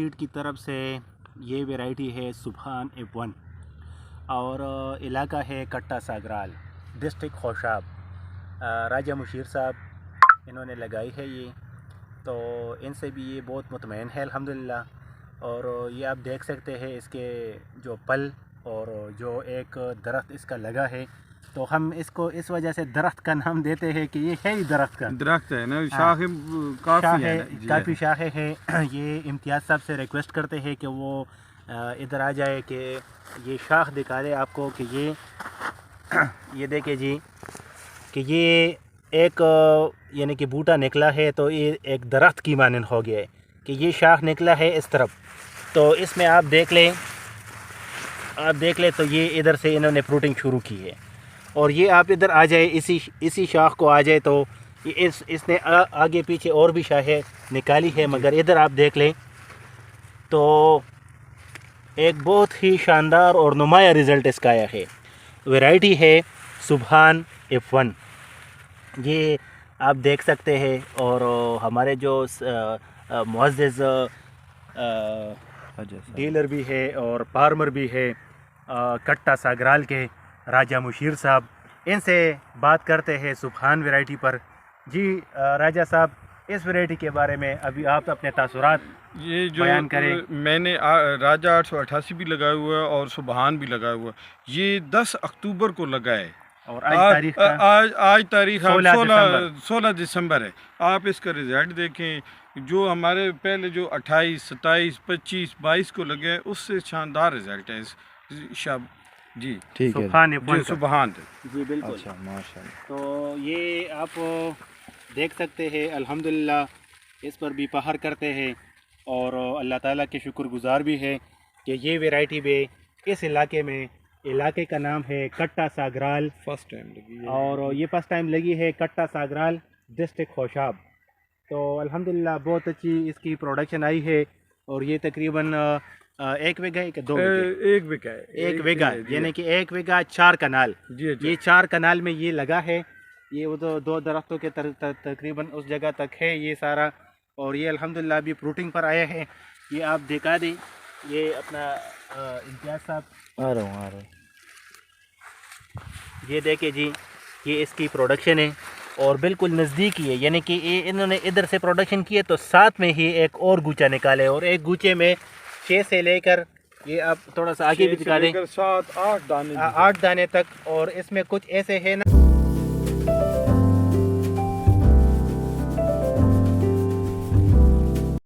Sad کی طرف سے یہ ویرائٹی ہے سبحان F1 اور علاقہ ہے کٹا ساگرال، ڈسٹرکٹ خوشاب۔ راجہ مشیر صاحب انہوں نے لگائی ہے یہ، تو ان سے بھی یہ بہت مطمئن ہے الحمدللہ۔ اور یہ آپ دیکھ سکتے ہیں اس کے جو پل اور جو ایک درخت اس کا لگا ہے، تو ہم اس کو اس وجہ سے درخت کا نام دیتے ہیں کہ یہ ہے ہی درخت ہے نا، شاخیں کافی شاخیں ہیں۔ یہ امتیاز صاحب سے ریکویسٹ کرتے ہیں کہ وہ ادھر آ جائے کہ یہ شاخ دکھا دے آپ کو کہ یہ دیکھیں جی کہ یہ ایک یعنی کہ بوٹا نکلا ہے، تو یہ ایک درخت کی مانند ہو گیا ہے کہ یہ شاخ نکلا ہے اس طرف۔ تو اس میں آپ دیکھ لیں تو یہ ادھر سے انہوں نے فروٹنگ شروع کی ہے، اور یہ آپ ادھر آ جائے اسی شاخ کو آ جائے تو اس نے آگے پیچھے اور بھی شاخیں نکالی ہے، مگر ادھر آپ دیکھ لیں تو ایک بہت ہی شاندار اور نمایاں رزلٹ اس کا آیا ہے۔ ویرائٹی ہے سبحان F1، یہ آپ دیکھ سکتے ہیں۔ اور ہمارے جو معزز ڈیلر بھی ہے اور فارمر بھی ہے کٹا ساگرال کے، راجہ مشیر صاحب، ان سے بات کرتے ہیں سبحان ویرائٹی پر۔ جی راجہ صاحب، اس ویرائٹی کے بارے میں ابھی آپ اپنے تاثرات یہ جو بیان کریں۔ میں نے راجہ 888 بھی لگایا ہوا ہے اور سبحان بھی لگایا ہوا ہے، یہ 10 اکتوبر کو لگا ہے، اور آج تاریخ 16 دسمبر ہے۔ آپ اس کا رزلٹ دیکھیں، جو ہمارے پہلے جو 28 27 25 22 کو لگے ہیں اس سے شاندار رزلٹ ہے اس شب۔ جی ٹھیک ہے، سبحان جی بالکل، اچھا ماشاءاللہ۔ تو یہ آپ دیکھ سکتے ہیں الحمدللہ اس پر بھی فخر کرتے ہیں، اور اللہ تعالیٰ کے شکر گزار بھی ہے کہ یہ ویرائٹی بھی اس علاقے کا نام ہے کٹا ساگرال، فرسٹ ٹائم لگی ہے، اور یہ فرسٹ ٹائم لگی ہے کٹا ساگرال ڈسٹرکٹ خوشاب۔ تو الحمدللہ بہت اچھی اس کی پروڈکشن آئی ہے، اور یہ تقریباً 1 بیگھہ کہ 2 بیگھہ؟ 1 بیگھہ، یعنی کہ 1 بیگھہ 4 کنال۔ یہ 4 کنال میں یہ لگا ہے، یہ وہ 2 درختوں کے تقریباً اس جگہ تک ہے یہ سارا، اور یہ الحمدللہ ابھی فروٹنگ پر آیا ہے۔ یہ آپ دکھا دیں، یہ اپنا امتیاز صاحب آ رہا ہوں۔ یہ دیکھیں جی، یہ اس کی پروڈکشن ہے اور بالکل نزدیک ہی ہے، یعنی کہ انہوں نے ادھر سے پروڈکشن کی ہے تو ساتھ میں ہی ایک اور گوچا نکالے، اور ایک گوچے میں 6 سے لے کر یہ آپ تھوڑا سا آگے بھی دکھا دیں 7 8 دانے 8 دانے تک، اور اس میں کچھ ایسے ہیں نا